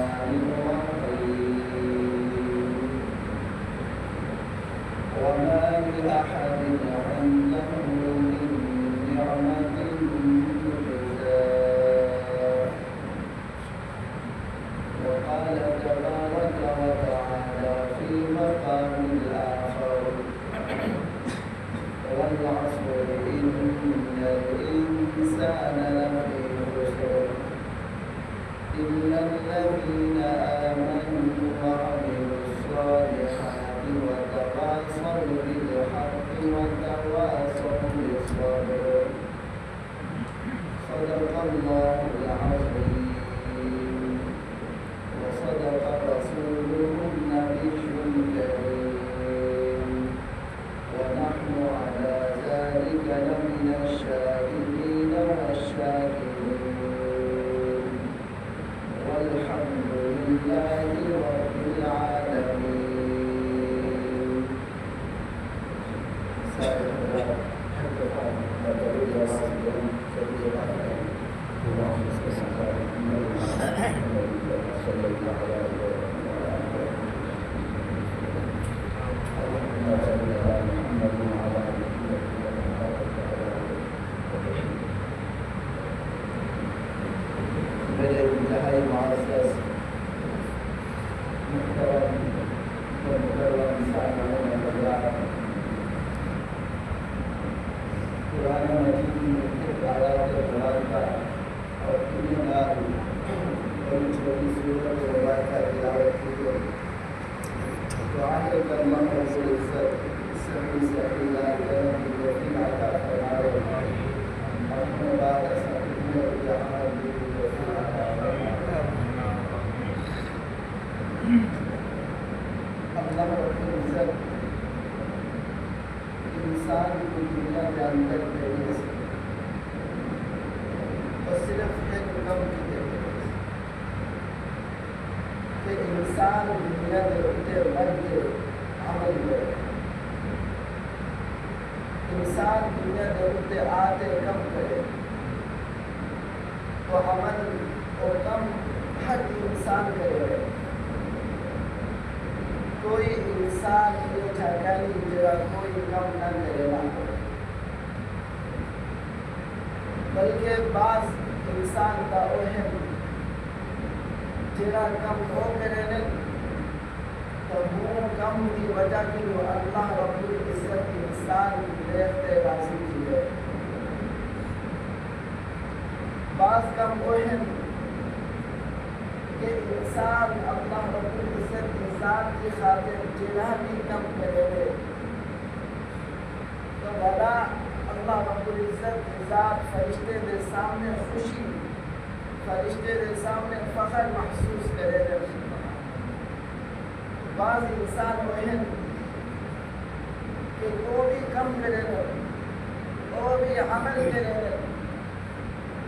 الرحمن الرحيم وما لأحد عنده من نعمة تجزى وقال تبارك وتعالى في مقام الآخر والعصر إن الإنسان لفي خسر إلا الذين آمنوا وعملوا الصالحات وتواصوا بالحق وتواصوا بالصبر صدق الله العظيم وصدق رسوله النبي الكريم ونحن على ذلك لمن الشاهدين والشاكرين والحمد لله رب العالمين. میرے انتہائی معزز محترم سامعین حضرات، قرآن مجید میں ایک آیات مبارکہ اور تین بڑی چھوٹی سورت مبارکہ تلاوت کی گئی. دعا ہے کہ اللہ رب العزت صحیح اللہ کرم کی توفیق عطا فرمائے. اپنے بعد ایسا جہاں بھی اللہ رب العزت انسان کو دنیا کے اندر بھیجے اور صرف ایک کم کی دیتے کہ انسان دنیا کے اٹھتے بن کے عمل کرے. انسان دنیا کے اٹھتے آتے کم کرے تو عمل اور کم ہر انسان کرے. کوئی انسان یہ جھگڑی جرا کوئی کم نہ کرے نہ بلکہ بعض انسان کا اوہم جرا کم ہو کرے تو وہ کم کی وجہ کی وہ اللہ رب العزت انسان دیکھتے راضی کی ہے. بعض کم اوہم کہ انسان اللہ رب العزت انسان کی خاطر جنہ بھی کم کرے تو بھلا اللہ رب العزت ذات فرشتے دے سامنے خوشی، فرشتے دے سامنے فخر محسوس کرے. بعض انسان وہن کہ وہ بھی کم کرے وہ بھی عمل کرے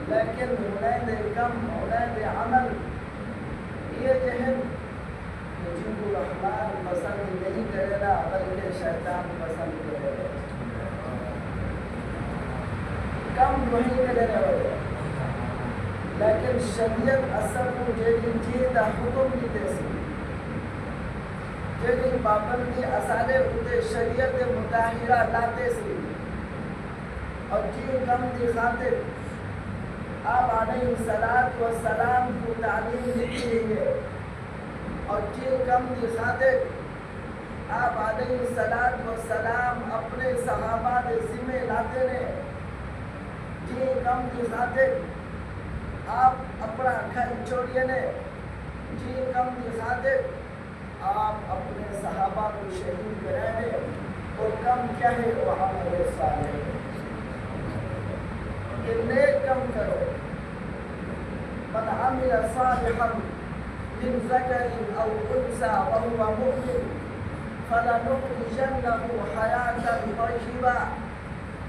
لیکن ہنید کم ہنید عمل یہ ذہن جن کو رحمان پسند نہیں کرے گا بلکہ شیطان پسند کرے گا. کم نہیں کرے گا لیکن شریعت اثر کو جیدی چیزہ حکم کی تیسی جیدی پابندی اثارے ہوتے شریعت متاہرہ لاتے سی اور جی کم دی خاطر آپ علیہ السلام کو تعلیم دیتی ہے اور جی کم دی خاطر آپ علیہ السلام اپنے صحابہ دے ذمہ لاتے نے. جی کم دی خاطر آپ اپنا گھر چھوڑیے نے. جی کم دی خاطر آپ اپنے صحابہ کو شہید کرائے اور کم کیا ہے وہ عمل صالح کہ نیک کم کرو. من عمل صالحا من ذکر او انثى وهو مؤمن فلنحيينه حياة طيبة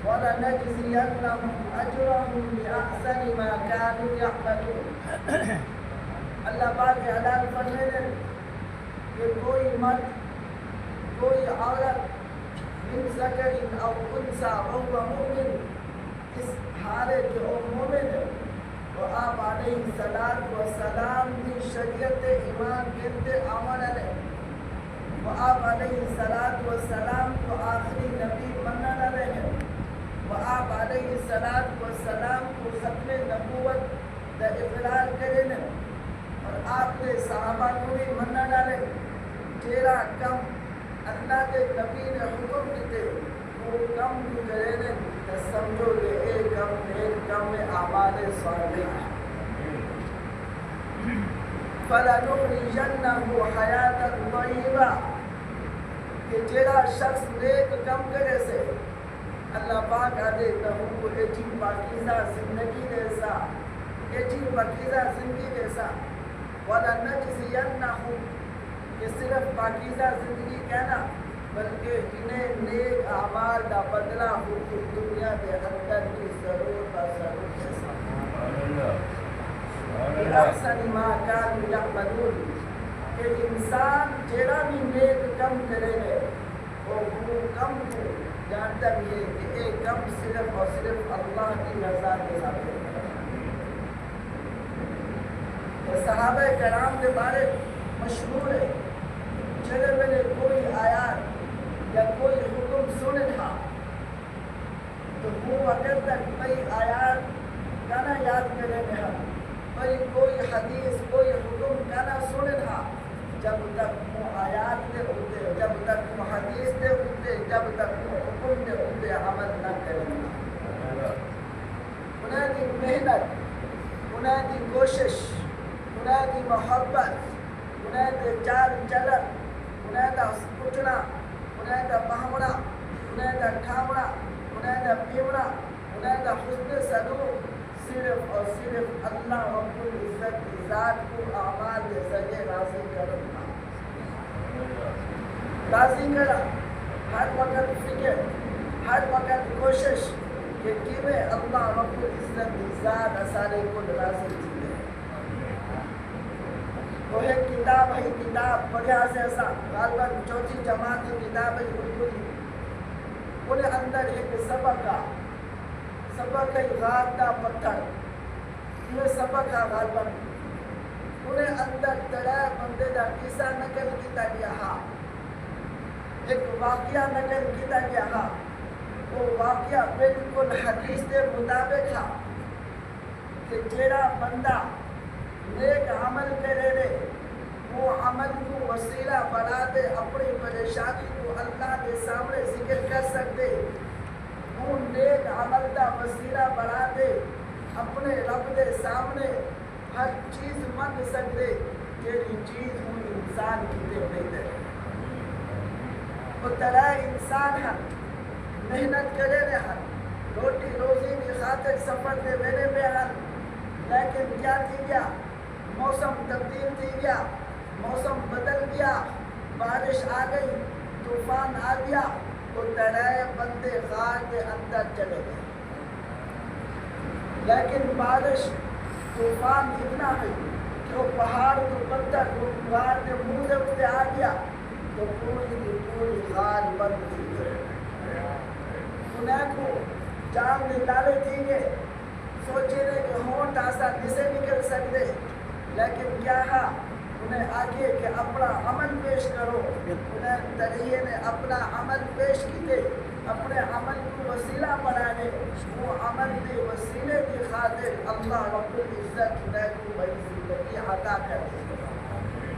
وَلَنَجْزِيَنَّهُمْ أَجْرَهُمْ بِأَحْسَنِ مَا كَانُوا يَعْمَلُونَ. اللہ پاک اعلان فرمائے کہ کوئی مرد کوئی عورت من ذکر او انثى وهو مؤمن اس حالے کہ وہ مومن ہے وہ آپ علیہ السلام کی شریعت ایمان گرتے عمل ہے وہ آپ علیہ السلام کو آخری نبی مننا رہے وہ آپ علیہ السلام کو ختم نبوت دا اقرار کریں اور آپ نے صحابہ کو بھی مننا ڈالے تیرا کم اللہ کے نبی نے حکم دیتے وہ کم بھی کریں تو سمجھو کہ ایک کم میں اعمال صالحہ فَلَنُخْرِجَنَّهُ حَيَاةً طَيِّبَةً کہ جیڑا شخص نیک کم کرے سے اللہ پاک آدھے تہوں کو ایچی پاکیزہ زندگی دیسا ایچی پاکیزہ زندگی دیسا وَلَنَجْزِيَنَّهُمْ کہ صرف پاکیزہ زندگی کہنا بلکہ انہیں نیک اعمال دا بدلہ حقوق دنیا کے اندر کی ضرور بضرور دیسا احسن ما کانوا یعملون کہ انسان جیڑا بھی نیک کم کرے گے وہ کم کو جانتا بھی ہے کہ ایک کم صرف اور صرف اللہ کی رضا کے ساتھ صحابہ کرام کے بارے مشہور ہے چلے میں کوئی آیات یا کوئی حکم سنے تھا تو وہ اگر تک کئی آیات کا نہ یاد کرے گا کوئی حدیث کوئی حکم کہنا سنے تھا جب تک وہ آیات دے ہوتے جب تک وہ حدیث دے ہوتے جب تک وہ حکم دے ہوتے عمل نہ کریں گا انہیں دی محنت انہیں دی کوشش انہیں دی محبت انہیں دی چال چلن انہیں دا اٹھنا انہیں دا بہمنا انہیں دا کھامنا انہیں دا پیونا انہیں دا حسن سلوک صرف اور صرف اللہ رب العزت کی ذات کو اعمال کے ذریعے راضی کرنا راضی کرا ہر وقت فکر ہر وقت کوشش کہ کیویں اللہ رب العزت کی ذات سارے کو راضی کی ہے وہ ایک کتاب ہے کتاب پڑھا سے ایسا غالباً چوتھی جماعت کی کتاب ہے اردو انہیں اندر ایک سبق ہے غار کا پتھر یہ سبق ہے غالباً انہیں اندر ترائے بندے دا قصہ نقل کیتا گیا ہا ایک واقعہ نقل کیتا گیا ہا وہ واقعہ بالکل حدیث کے مطابق تھا کہ جیڑا بندہ نیک عمل کرے رے وہ عمل کو وسیلہ بنا دے اپنی پریشانی کو اللہ کے سامنے ذکر کر سکتے وہ نیک عمل کا وسیلہ بنا دے اپنے رب کے سامنے ہر چیز منگ سکتے جیڑی چیز ہوں انسان کی دے نہیں دے وہ طرح انسان ہے محنت کرے رہے روٹی روزی کی خاطر سفر دے میرے میں ہے لیکن کیا تھی گیا موسم تبدیل تھی گیا موسم بدل گیا بارش آ گئی طوفان آ گیا تو ترائے بندے غار کے اندر چلے گئے لیکن بارش طوفان اتنا ہے کہ وہ پہاڑ کو پتھر غار کے منہ سے اٹھتے آ گیا تو پوری کی پوری غار بند تھی گئی انہیں کو جام نکالے تھی گے سوچے رہے کہ ہونٹ آسا کسے نکل سکتے لیکن کیا ہے انہیں آگے کہ اپنا عمل پیش کرو انہیں تلیہ نے اپنا عمل پیش کیتے اپنے عمل کو وسیلہ بنانے وہ عمل کے وسیلے کی خاطر اللہ رب العزت نے کو بڑی زندگی عطا کر دی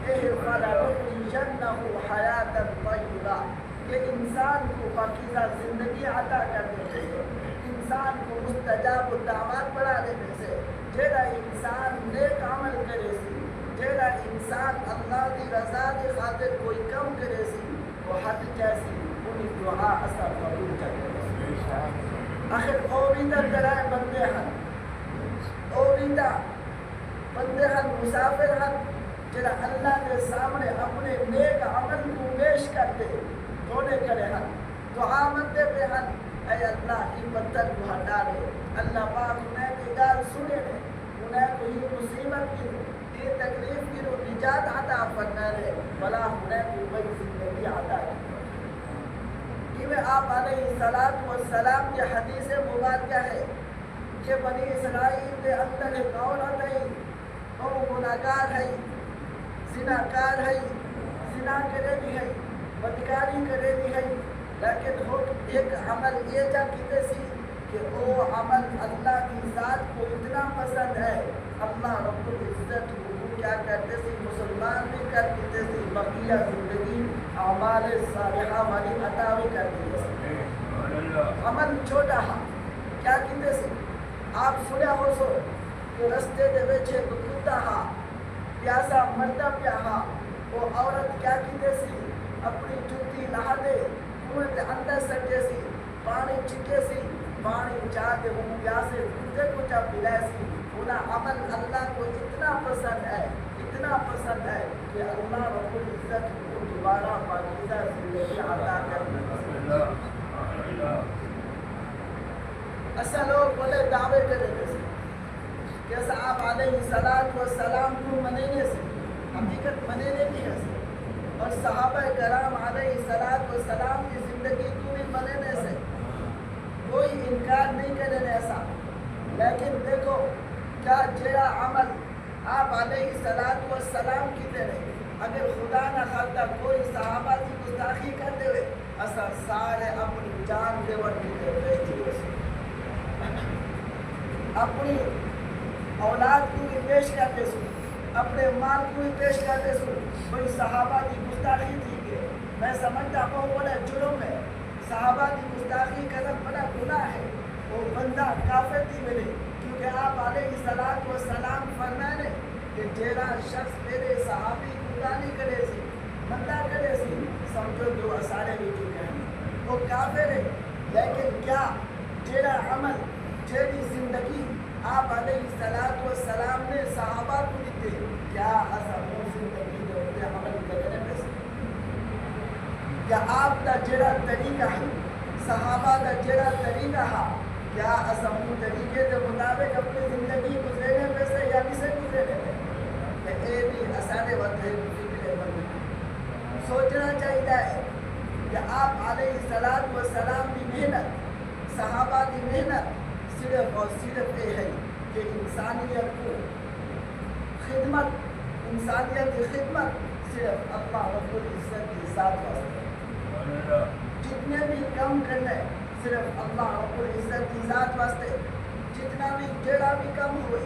فَلَنُخْرِجَنَّهُ حَيَاةً طَيِّبَةً کہ انسان کو پاکیزہ زندگی عطا کر دیتے انسان کو مستجاب الدعوات بنا دینے سے جیڑا انسان نیک عمل کرے سی جیڑا انسان اللہ کی رضا کی خاطر کوئی کم کرے سی وہ حد جیسی انہی دعا اثر قبول کرے آخر اویدہ درائے بندے ہیں اویدہ بندے ہیں مسافر ہیں جیڑا اللہ کے سامنے اپنے نیک عمل کو پیش کرتے توڑے کرے ہیں دعا مندے پہ ہیں اے اللہ ہی پتھر کو ہٹا دے اللہ پاک انہیں کی گال سنے دے انہیں کو ہی مصیبت کی یہ تکلیف کی رو نجات عطا فرنا دے بلا انہیں کو بڑی زندگی عطا کی کہ آپ علیہ السلام کی حدیث مبارکہ ہے کہ بنی اسرائیل کے اندر ایک عورت ہے وہ گناہگار ہے زناکار ہے، زنا کرے بھی ہے، بدکاری کرے بھی ہے، لیکن وہ ایک عمل یہ جا کیتے سی کہ وہ عمل اللہ کی ذات کو اتنا پسند ہے، اللہ رب العزت کو کیا کرتے سی مسلمان بھی کر دیتے سی، بقیہ زندگی اعمال صالحہ والی عطا بھی کر دیتے سی۔ عمل چھوٹا ہا کیا کیتے سی، آپ سنیا ہو سو کہ رستے دے وچ ایک کتا ہا پیاسا مرتا پیا ہا، وہ عورت کیا کیتے سی اپنی جُتی لہا دے کنویں دے اندر سٹے سی، پانی چکے سی، پانی چاہ دے وہ پیاسے کتے کو چا پلائے سی۔ انہا عمل اللہ کو اتنا پسند ہے، اتنا پسند ہے کہ اللہ رب العزت کو دوبارہ پاکیزہ زندگی عطا کرنا۔ ایسا لوگ بولے دعوے کرے گے کیسا آپ علیہ السلام کو منینے سے حقیقت منینے بھی ہے اور صحابہ کرام علیہ السلام کی زندگی کو بھی منینے سے کوئی انکار نہیں کرنے ایسا، لیکن دیکھو کیا جیرا عمل آپ علیہ السلام کی تیرے اگر خدا نہ خواستہ کوئی صحابہ کی گستاخی کرتے ہوئے ایسا سارے اپنی جان دے ورکی دے اپنی اولاد کو بھی پیش کرتے سو، اپنے مال کو بھی پیش کرتے سو، کوئی صحابہ کی گستاخی تھی کہ میں سمجھتا ہوں بڑا جرم ہے، صحابہ کی گستاخی کرنا بڑا گناہ ہے، وہ بندہ کافر تھی ملے، کیونکہ آپ علیہ السلام فرمانے کہ جیرا شخص میرے صحابی کو گالی کرے سی، بندہ کرے سی، سمجھو جو اسارے بھی چکے ہیں، وہ کافر ہے۔ لیکن کیا جیرا عمل جیری زندگی آپ علیہ السلام نے صحابہ کو دیتے کیا ایسا وہ زندگی جو ہوتے عمل کرنے میں سے کیا آپ کا جیرا طریقہ ہے صحابہ کا جیرا طریقہ ہے کیا ایسا وہ طریقے کے مطابق اپنی زندگی گزرنے میں سے یا کسے گزرنے میں کہ اے بھی اسانے وقت ہے فکر بندی سوچنا چاہیے ہے کہ آپ علیہ السلام کی محنت صحابہ کی محنت صرف اور صرف یہ ہے کہ انسانیت کو خدمت، انسانیت کی خدمت صرف اللہ رب العزت کی ذات واسطے، جتنے بھی کم کرنے صرف اللہ رب العزت کی ذات واسطے، جتنا بھی جڑا بھی کم ہوئے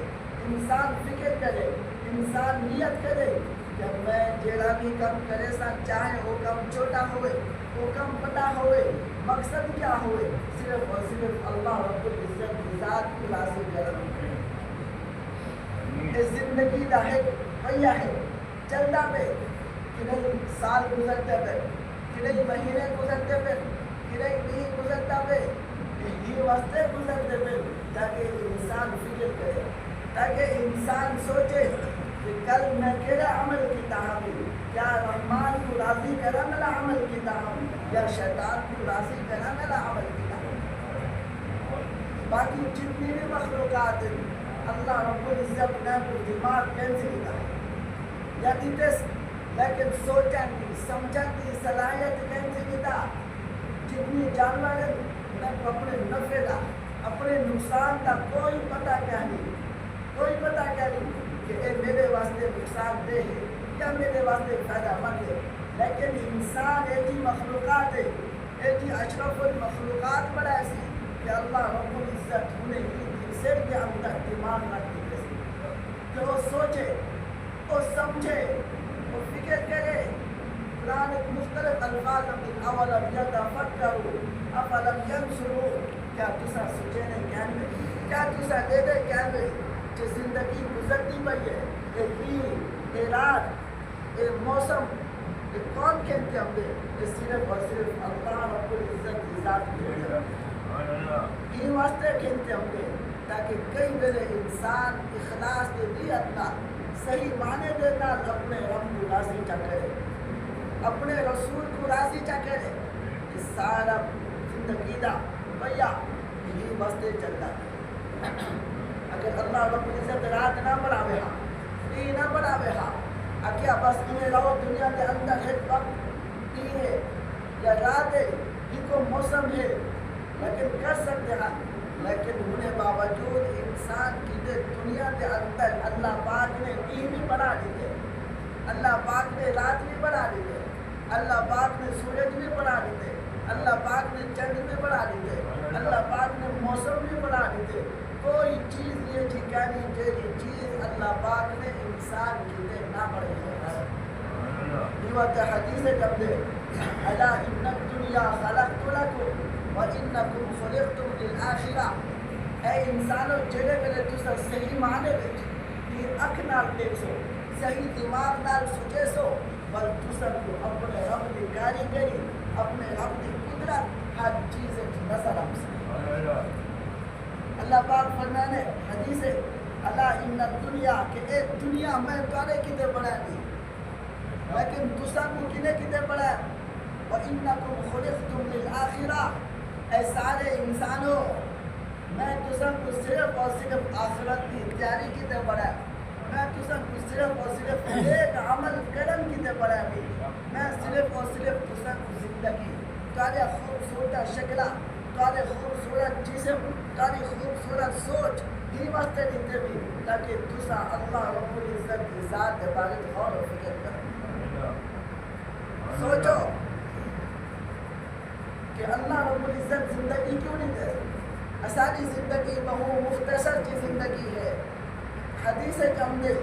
انسان فکر کرے، انسان نیت کرے کہ میں جڑا بھی کم کرے سا چاہے وہ کم چھوٹا ہوئے وہ کم بڑا ہوئے، مقصد کیا ہوئے صرف اور صرف اللہ رب العزت کی ذات کو راضی کرنا۔ اس زندگی دا ہے پہیا ہے چلتا پہ کہ نہیں سال گزرتے پہ کہ نہیں مہینے گزرتے پہ کہ نہیں دن گزرتا پہ یہ واسطے گزرتے پہ تاکہ انسان فکر کرے، تاکہ انسان سوچے کہ کل میں کیڑا عمل کیتا ہوں، کیا رحمان کو راضی کرا میرا عمل کیتا ہوں یا شیطان کو راضی کرا میرا عمل کیتا ہوں۔ باقی جتنی بھی مخلوقات ہیں اللہ رب العزت نے کو دماغ کینسے دیتا ہے یا دیتے لیکن سوچن کی سمجھن کی صلاحیت کینسے دیتا، جتنی جانور نے اپنے نفع دا اپنے نقصان دا کوئی پتہ کیا نہیں، کوئی پتہ کیا نہیں کہ اے میرے واسطے نقصان دہ ہے یا میرے واسطے فائدہ مند ہے، لیکن انسان ایک ہی مخلوقات ہے، ایک ہی اشرف المخلوقات پر ایسی کہ اللہ رب العزت انہیں ہی سر کے اندر دماغ رکھتی ہے کہ وہ سوچے، وہ سمجھے، وہ فکر کرے۔ قرآن مختلف الفاظ اپنی اولم یتفکروا افلم ینظروا، کیا تسا سوچے نہیں کہنے، کیا تسا دے دے کہنے کہ زندگی گزرتی پئی ہے، اے دن، اے رات، اے موسم، اے کون کہتے ہم دے، یہ صرف اور صرف اللہ رب العزت کی ذات کی ہے۔ یہ واسطے کہتے ہم دے تاکہ کئی میرے انسان اخلاص کے نیت نہ صحیح معنی دیتا اپنے رب کو راضی چا کرے، اپنے رسول کو راضی چا کرے، اس سارا زندگی دا بھیا یہ واسطے چلتا ہے۔ اگر اللہ رب العزت رات نہ بڑھاوے ہاں، یہ نہ بڑھاوے ہاں، کیا بس انہیں رہو دنیا کے اندر ایک وقت یہ ہے یا رات ہے، یہ کو موسم ہے لیکن کر سکتے ہیں، لیکن انہیں باوجود انسان کی دنیا کے اندر اللہ پاک نے دین بھی بنا دیتے، اللہ پاک نے رات بھی بنا دیتے، اللہ پاک نے سورج بھی بنا دیتے، اللہ پاک نے چند بھی بنا دیتے، اللہ پاک نے موسم بھی بنا دیتے. کوئی چیز یہ ٹھکانی جیسی چیز اللہ پاک نے انسان کی دے نہ پڑی ہے. یہ حدیث جب دے الا ان الدنیا خلقت لکم وانکم خلقتم للآخرہ. اے انسانوں جڑے ویلے تسا صحیح معنی وچ یہ اکھ نال دیکھو، صحیح دماغ نال سوچے سو، بل تسا کو اپنے رب دی کاریگری، اپنے رب دی قدرت ہر چیز نظر آ. اللہ پاک فرمانے حدیث ہے اللہ ان الدنیا کہ اے دنیا میں تارے کتے بڑھا دی، لیکن تسا کو کنے کتے بڑھا ہے. وَإِنَّكُمْ خُلِقْتُمْ لِلْآخِرَةِ. اے سارے انسانوں میں تسا کو صرف اور صرف آخرت کی تیاری کتے بڑھا ہے. میں تسا کو صرف اور صرف ایک عمل کرن کتے بڑھا ہے. میں صرف اور صرف تسا کو زندگی تارے خوبصورت شکلہ، تارے خوبصورت جسم، تاری خوبصورت سوچ ہی واسطے دیتے بھی تاکہ تسا اللہ رب العزت کی ذات کے بارے غور و فکر کرو. سوچو کہ اللہ رب العزت زندگی کیوں نہیں دے؟ اساری زندگی بہو مختصر کی زندگی ہے. حدیث کم دے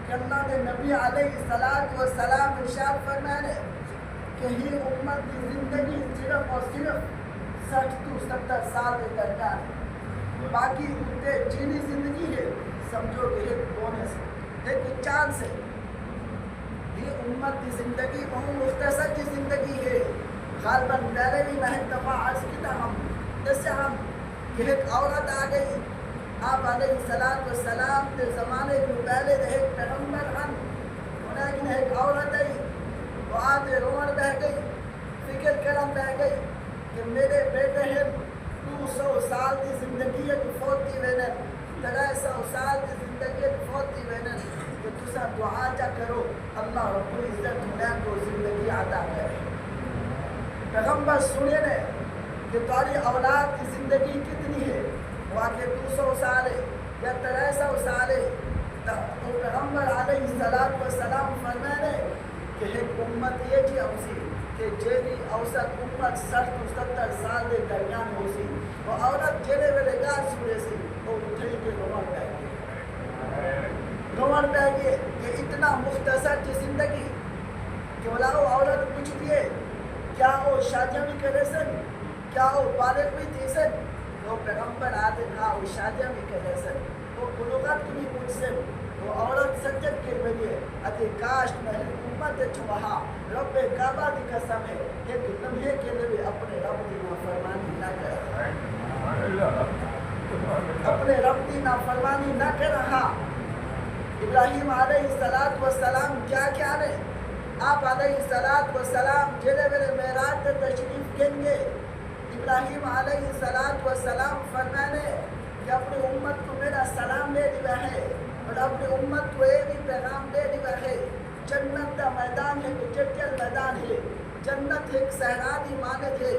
کہ اللہ نے نبی علیہ السلام ارشاد فرمانے کہ ہی امت کی زندگی صرف اور صرف 60 تو 70 سال کے درمیان ہے. باقی اتنے جینی زندگی ہے سمجھو کہ ایک بونس ہے، ایک چانس ہے. یہ امت کی زندگی بہت مختصر کی زندگی ہے. غالباً پہلے بھی میں دفعہ عرض کیا ہم جیسے ہم کہ ایک عورت آ گئی آپ علیہ السلام کے زمانے کو پہلے ایک پیغمبر ہم انہیں ایک عورت آئی وہ آتے رومن بہ گئی، فکر کرم بہ گئی کہ میرے بیٹے ہیں 200 سال کی زندگی ہے کہ فوت کی وینے 300 سال کی زندگی ہے کہ فوت کی وینے کہ تسا دعا جا کرو اللہ رب العزت انہیں کو زندگی عطا کرے. پیغمبر سنے نے کہ تاری اولاد کی زندگی کتنی ہے، واقع 200 سال ہے یا 300 سال ہے. تو پیغمبر علیہ السلام فرمانے کہ ایک امت یہ جی اوسی کہ جیلی اوسط امت 60 تو 70 سال کے درمیان ہو سی وہ عورت جیلے ویلے گار سنے سی وہ اٹھائی کے رومن پہ گئے کہ اتنا مختصر کی زندگی کہ بلاؤ عورت پوچھ دیے کیا وہ شادیاں بھی کرے سن، کیا وہ بالغ بھی تھی سن. وہ پیغمبر آتے تھا وہ شادیاں بھی کرے سن، وہ بلوغت بھی پوچھ سن. وہ عورت سجد کے بلیے اتی کاشت میں امت چھوہا رب کعبہ دی قسم ہے ایک لمحے کے لیے اپنے رب دی نافرمانی نہ کرے، اپنے رب دی نافرمانی نہ کر رہا. ابراہیم علیہ السلام کیا کیا نے آپ علیہ السلام جلے میرے معراج تے تشریف گیں گے. ابراہیم علیہ السلام فرمانے کہ اپنی امت کو میرا سلام دے دیا ہے اور اپنی امت کو یہ بھی پیغام دے دیا ہے جنت کا میدان ہے کہ جٹل میدان ہے، جنت ایک صحرا دی مانت ہے،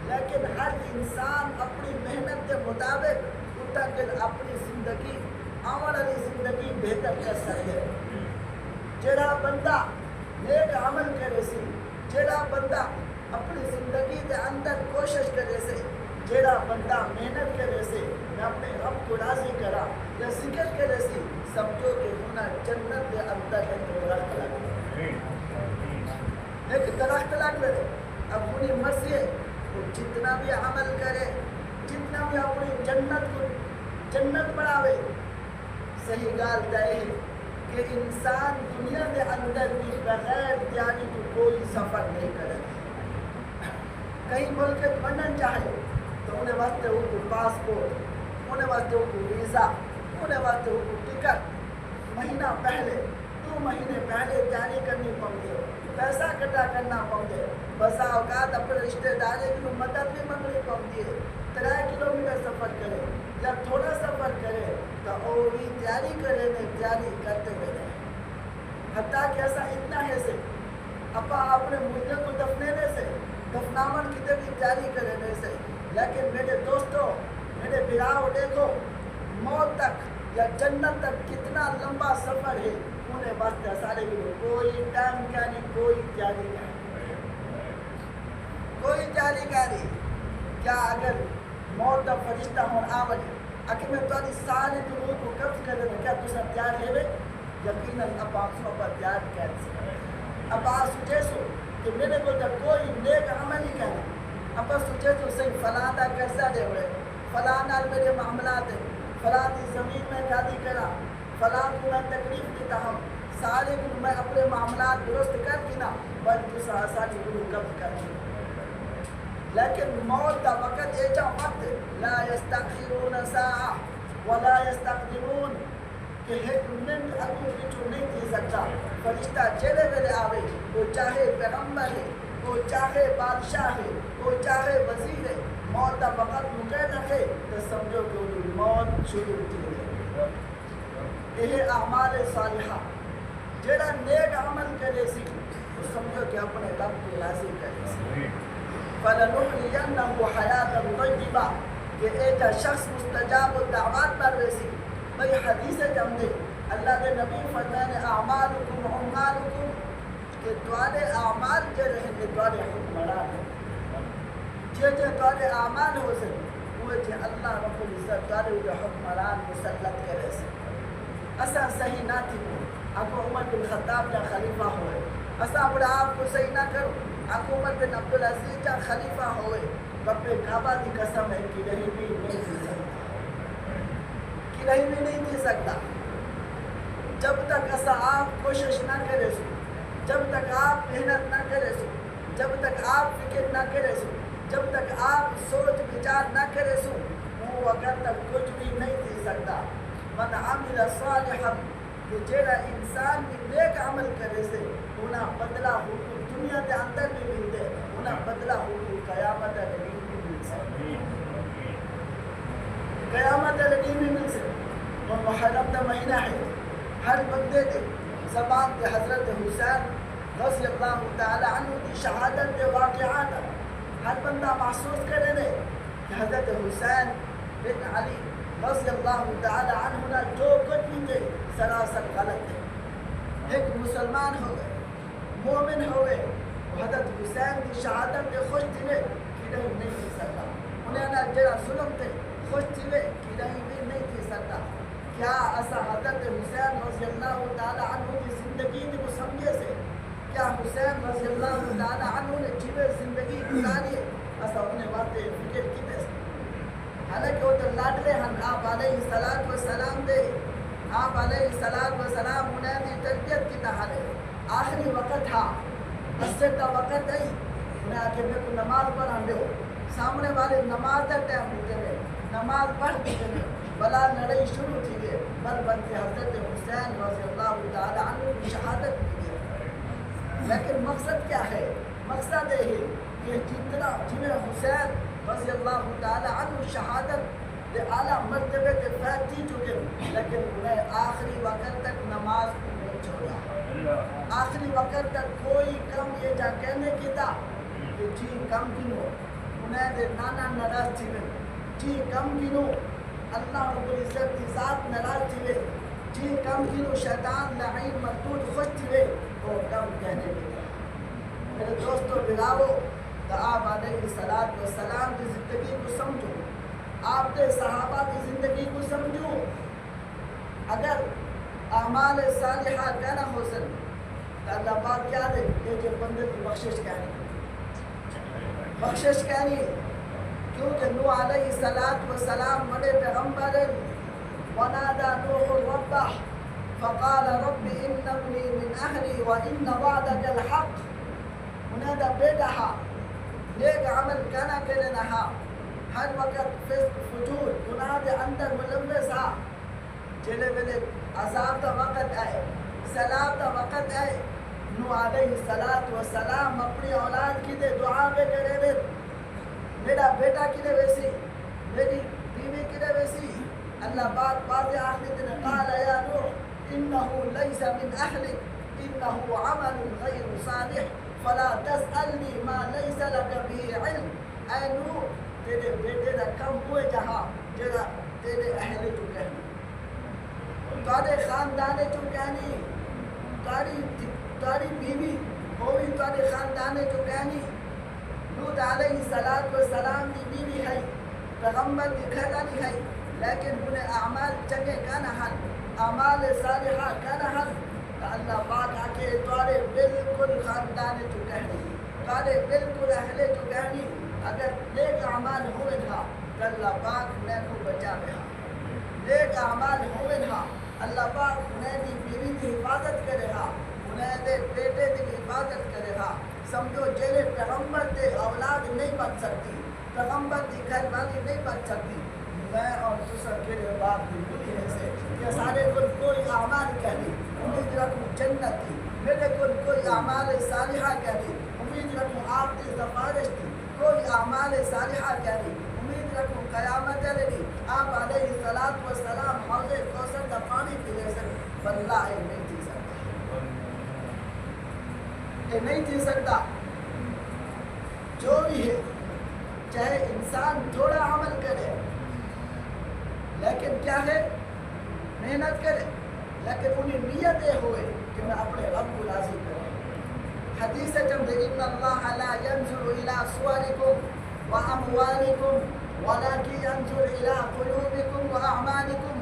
لیکن ہر انسان اپنی محنت کے مطابق اتنا اپنی زندگی عمل علی زندگی بہتر کر سکے. جڑا بندہ نیک عمل کرے سی، جڑا بندہ اپنی زندگی کے اندر کوشش کرے سے، جڑا بندہ محنت کرے سے میں اپنے رب کو راضی کرا یا ذکر کرے سی سمجھو کہ ہونا جنت کے اندر ایک درخت لگے، ایک درخت لگے. اب انہی مرضی ہے وہ جتنا بھی عمل کرے، جتنا بھی اپنی جنت کو جنت بڑھاوے. صحیح گال دے ہے کہ انسان دنیا کے اندر بھی بغیر تیاری کو کوئی سفر نہیں کرے. کہیں ملک بننا چاہے تو انہیں واسطے ہو کو پاسپورٹ، انہیں واسطے ہو کو ویزا، انہیں واسطے ہو کو ٹکٹ مہینہ پہلے 2 مہینے پہلے تیاری کرنی پڑتی ہے، پیسہ اکٹھا کرنا پڑتا ہے. بسا اوقات اپنے رشتے دارے کی مدد بھی منگنی پڑتی ہے. 3 کلومیٹر سفر کرے یا تھوڑا سفر کرے تو وہ بھی تیاری کرے میں تیاری کرتے ہوئے. حتیٰ کہ ایسا اتنا ہے سے اپا اپنے مردے کو دفنینے سے دفنامن کتے بھی تیاری کرنے سے. لیکن میرے دوستوں میرے بھراؤ دیکھو موت تک یا جنت تک کتنا لمبا سفر ہے. انہیں واسطے سارے کوئی ٹائم کا نہیں، کوئی تیاری کا نہیں، کوئی تیاری کا نہیں. کیا اگر موت کا فرشتہ ہون آوے اگر میں تو سارے روح کو قبض کر دینا، کیا تو سب تیار ہے؟ یقیناً اب آپ سو پر تیار کر سکتے. اب آپ سوچے سو کہ میں نے بولتا کوئی نیک عمل ہی کرنا. اب سوچے سو صحیح فلاں دا قرضہ دے ہوئے، فلاں نال میرے معاملات ہیں، فلاں دی زمین میں شادی کرا، فلاں کو میں تکلیف دیتا ہوں، سارے کو میں اپنے معاملات درست کر کے نا بس دوسرا ساری روح قبض کر کے. لیکن موت کا وقت ایجا وقت لا یستأخرون ساعہ ولا یستقدمون کہ ایک منٹ ابھی پیچھو نہیں تھی سکتا. فرشتہ چلے ویلے آوے، وہ چاہے پیغمبر ہے، وہ چاہے بادشاہ ہے، وہ چاہے وزیر ہے، موت کا وقت مقرر رکھے تو سمجھو کہ وہ موت شروع تھی ہے. یہ اعمال صالحہ جڑا نیک عمل کرے سی وہ سمجھو کہ اپنے رب کو راضی کرے سی. فَلَنُحْيِيَنَّهُ حَيَاةً طَيِّبَةً کہ ایجا شخص مستجاب الدعوات پر ویسی. بھئی حدیث جم دے اللہ کے نبی فرمانے اعمالکم عمالکم کہ دوارے اعمال جو رہیں گے دوارے حکمران ہیں. جو دوارے اعمال ہو سے وہ جو اللہ رب العزت دوارے ہوئے حکمران مسلط کرے سے. اسا صحیح نہ تھی اکو عمر بن خطاب جا خلیفہ ہوئے، اسا اپنے آپ کو صحیح نہ کرو اکو عمر بن عبدالعزیز جا خلیفہ ہوئے. رب کعبہ دی قسم ہے کہ رہی بھی نہیں تھی سکتا، کہ رہی بھی نہیں تھی سکتا. جب تک اسا آپ کوشش نہ کرے سو، جب تک آپ محنت نہ کرے سو، جب تک آپ فکر نہ کرے سو، جب تک آپ سوچ بچار نہ کرے سو وہ وقت تک کچھ بھی نہیں تھی سکتا. من عمل صالحا کہ جیڑا انسان بھی نیک عمل کرے سے انہاں بدلہ حقوق دنیا کے اندر بھی ملتے، انہاں بدلہ حقوق قیامت علیہ بھی مل سکتے، قیامت علیہ بھی مل سکتے. اور محرم کا مہینہ ہے، ہر بندے دے زبان دے حضرت حسین رضی اللہ تعالی عنہ کی شہادت دے واقعات ہر بندہ محسوس کرے دے کہ حضرت حسین بن علی رضی اللہ تعالی عنہ نے جو کچھ بھی تھے سراسر غلط تھے. ایک مسلمان ہوئے، مومن ہوئے، حضرت حسین کی شہادت دے خوش تھے کہ نہیں تھی سکتا. انہیں نہ جڑا ظلم تھے خوش تھے کہ نہیں تھی سکتا. کیا ایسا حضرت حسین رضی اللہ تعالی عنہ کی زندگی کو سمجھے سے؟ کیا حسین رضی اللہ تعالی عنہ نے جیوے زندگی گزاری ایسا انہیں باتیں فکر کی تھے؟ حالانکہ وہ تو لاڈلے ہن آپ علیہ السلام دے، آپ علیہ السلام انہیں دی تربیت کی تحالے. آخری وقت تھا، عصر کا وقت ہے، انہیں آکے میں کو نماز پڑھان دے، سامنے والے نماز کا ٹائم ہوتے ہیں، نماز پڑھ دیتے ہیں، بلا لڑائی شروع تھی گئے، بل بنتے حضرت حسین رضی اللہ تعالی عنہ کی شہادت کی گئے. لیکن مقصد کیا ہے؟ مقصد یہ ہے کہ جتنا جنہیں حسین رضی اللہ تعالی عنہ شہادت دے اعلیٰ مرتبے کے فیض تھی چکے لیکن انہیں آخری وقت تک نماز کو نہیں چھوڑا. آخری وقت تک کوئی کم یہ جا کہنے کی تھا کہ جی کم گنو، انہیں دے نانا ناراض تھی گئے، جی کم گنو اللہ رب العزت کی ذات ناراض تھی گئے، جی کم گنو شیطان لعین مردود خوش تھی گئے، وہ کم کہنے کی تھا. میرے دوستو بلاو تو آپ علیہ السلام کی زندگی کو سمجھو، آپ کے صحابہ کی زندگی کو سمجھو. اگر اعمال صالحہ کہنا ہو سن تو اللہ پاک کیا دے یہ جو بندے کی بخشش کہنی، بخشش کہنی. کیونکہ نوح علیہ السلام بڑے پیغمبر ہیں. ونادى نوح ربه فقال رب إن ابني من أهلي وإن وعدك الحق. ونادى بیٹا نیک عمل کنا کرنا ہر وقت فسق فجور گناہ دے اندر ملوث ہا. جلے ویلے عذاب دا وقت آئے، سیلاب دا وقت آئے، نوح علیہ السلام اپنی اولاد کی دے دعا میں کرے دے میرا بیٹا کی دے ویسی، میری بیوی کی دے ویسی. اللہ بات واضح آخری دن قال یا نوح انہو لیس من اہلک انہو عمل غیر صالح فلا تسألنی ما لیس لک به علم. اے نوح تیرے بیٹے دا کم ہوئے جہاں جڑا تیرے اہل تو کہنی، تیرے خاندان تو کہنی، خاندان جو کہنی لوط علیہ السلام دی بیوی ہے پیغمبر دی گھر والی ہے لیکن انہیں اعمال چنگے کا نہ ہن اعمال صالحہ کا نہ ہن اللہ پاک آکے توارے بالکل خاندان جو کہنی توارے بالکل اہل جو کہنی اگر نیک اعمال ہوئے تھا تو اللہ پاک میں کو بچا رہا نیک اعمال ہوئے تھا اللہ پاک انہیں دی بیوی دی حفاظت کرے گا انہیں دے بیٹے دی حفاظت کرے گا سمجھو جیلے پیغمبر دے اولاد نہیں بچ سکتی پیغمبر دی گھر والی نہیں بچ سکتی میں اور دوسر کے لیے بات دی بلی ہے سے کہ سارے کوئی اعمال کہنی امید رکھوں جنت کی میرے کوئی اعمال صالحہ کہنی امید رکھوں آپ کی سفارش کی کوئی اعمال صالحہ کہنی امید رکھوں قیامت علیہ آپ علیہ السلام حوض کوثر کا پانی پینے سے واللہ نہیں جی سکتا یہ نہیں جی سکتا جو بھی ہے چاہے انسان تھوڑا عمل کرے لیکن کیا ہے محنت کرے لیکن انہیں نیت یہ ہوئے کہ میں اپنے رب کو راضی کروں حدیث چند ان اللہ لا ينظر الى صورکم واموالکم ولكن ينظر الى قلوبکم واعمالکم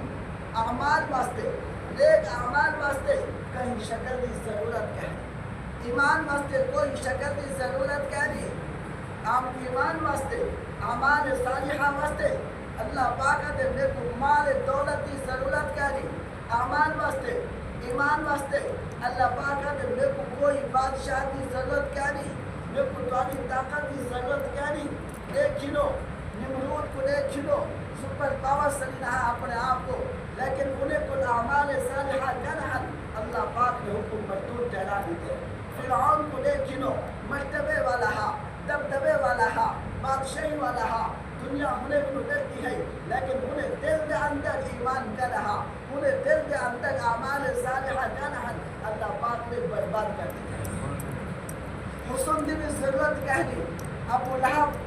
اعمال واسطے نیک اعمال واسطے کہیں شکل کی ضرورت کیا ہے ایمان واسطے کوئی شکل کی ضرورت کیا نہیں ایمان واسطے اعمال صالحہ واسطے اللہ پاک دے میرے کو مال دولت کی ضرورت کیا نہیں اعمال واسطے ایمان واسطے اللہ پاک دے میرے کو کوئی بادشاہ کی ضرورت کیا نہیں میرے کو تمہاری طاقت کی ضرورت کیا نہیں دیکھ لو نمرود کو دیکھ لو سپر پاور سلینا اپنے آپ کو لیکن انہیں کو اعمال صالحہ کیا نہ اللہ پاک نے حکم مردود ٹھہرا دیتے فرعون کو دیکھ لو مرتبے والا ہا دبدبے والا ہا بادشاہی والا ہا دنیا انہیں کو دیکھتی ہے لیکن انہیں دل دے اندر ایمان کا رہا انہیں دل دے اندر اعمال صالحہ کا رہا اللہ پاک نے برباد کر دیا حسن دی بھی ضرورت کہنی ابو لہب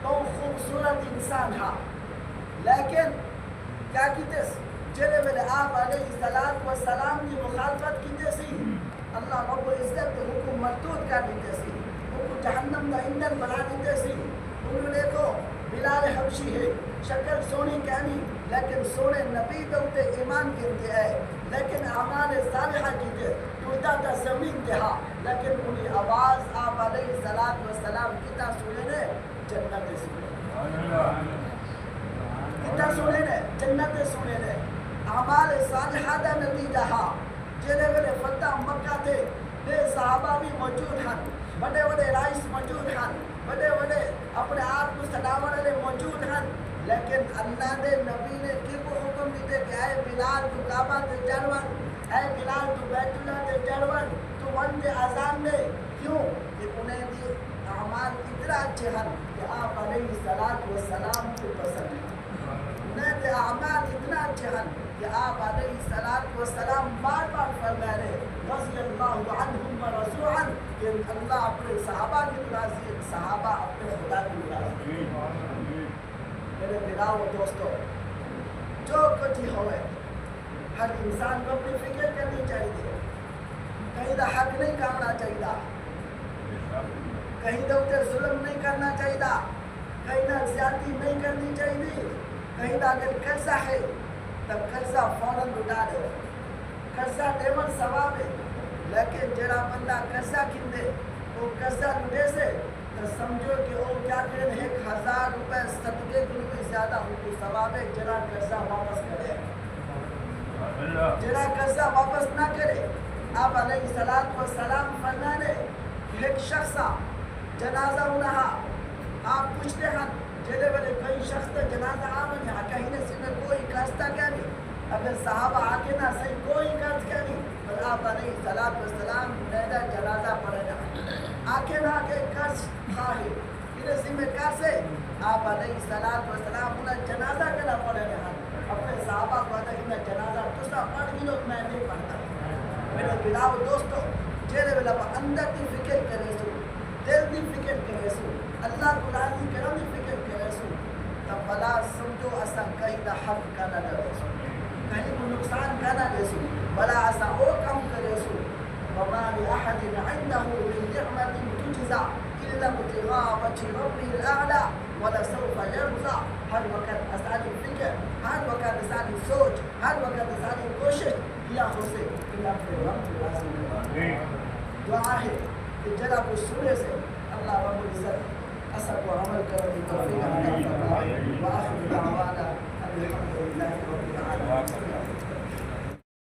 تو خوبصورت انسان تھا لیکن کیا کیتے جلے والے آپ علیہ السلام کی مخالفت کیتے سی اللہ رب العزت حکم مردود کر دیتے سی حکم جہنم کا ایندھن بنا دیتے سی انہوں نے کو بلال حبشی ہے شکل سونی کہنی لیکن سونے نبی دوتے ایمان کہتے ہیں لیکن اعمال صالحہ کیتے ٹوٹا تا زمین تہا لیکن انہیں آواز آپ علیہ السلام کتا سنے نے جنت سنے کتا سنے نے جنت سنے نے اعمال صالحہ دا نتیجہ ہا جلے والے فتح مکہ تھے بے صحابہ بھی موجود ہیں بڑے بڑے رئیس موجود ہیں بڑے بڑے اپنے آپ کو صداوت والے موجود ہیں لیکن اللہ دے نبی نے کی کو حکم دیتے کہ اے بلال تو کعبہ تے چڑھون اے بلال تو بیت اللہ تے چڑھون تو ون دے اذان دے کیوں کہ انہیں دی اعمال اتنا اچھے ہیں کہ آپ علیہ السلام کو پسند ہیں انہیں دے اعمال اتنا اچھے ہیں کہ آپ علیہ السلام بار بار فرما رہے رضی اللہ عنہم و رضوا عنہ کہ اللہ اپنے صحابہ کی راضی ہے صحابہ اپنے خدا کی راضی میرے بلاؤ دوستو جو کچھ ہی ہوئے ہر انسان کو اپنی فکر کرنی چاہیے کہیں دا حق نہیں کرنا چاہیے کہیں دا ظلم نہیں کرنا چاہیے کہیں دا زیادتی نہیں کرنی چاہیے کہیں دا اگر قرضہ ہے تب قرضہ فوراً لٹا دے قرضہ دیون ثواب ہے لیکن جڑا بندہ قرضہ کھندے وہ قرضہ لٹے سے تو سمجھو کہ وہ کیا کریں 1000 روپے صدقے کو بھی زیادہ ہو تو ثواب ہے جڑا قرضہ واپس کرے جڑا قرضہ واپس نہ کرے آپ علیہ السلام فرمانے ایک شخص جنازہ انہا آپ پوچھتے ہیں جلے والے کئی شخص جنازہ آمن ہے کہیں نے سنے کوئی قرض تھا کیا نہیں اگر صحابہ آگے نہ صحیح کوئی قرض کیا نہیں پر آپ علیہ السلام نیدہ جنازہ پڑھے گا آگے نہ آگے قرض خواہی انہیں ذمہ قرض ہے آپ علیہ السلام انہیں جنازہ کرنا پڑھے گا اپنے صحابہ کو آتا انہیں جنازہ تسا پڑھ گی لوگ میں نہیں پڑھتا میرے بلاؤ دوستو جیرے والا اندر دی فکر کرے سو دل دی فکر کرے سو اللہ کو راضی کرنے دی فکر کرے سو تب بلا سمجھو اسا کہیں دا حق کا نہ لے سو کہیں کو نقصان کا نہ لے سو بلا اسا او کم کرے سو وما لأحد عنده من نعمة يجزع إلا ابتغاء وجه ربه الأعلى ولسوف يرضى. ہر وقت اسانی فکر، ہر وقت اسانی سوچ، ہر وقت اسانی کوشش کیا ہو سے کہ اپنے رب کو راضی کریں. دعا ہے کہ جناب سورے سے اللہ رب العزت اثر کو عمل کرنے کی توفیق عطا فرمائے. وآخر دعوانا الحمد للہ رب العالمین.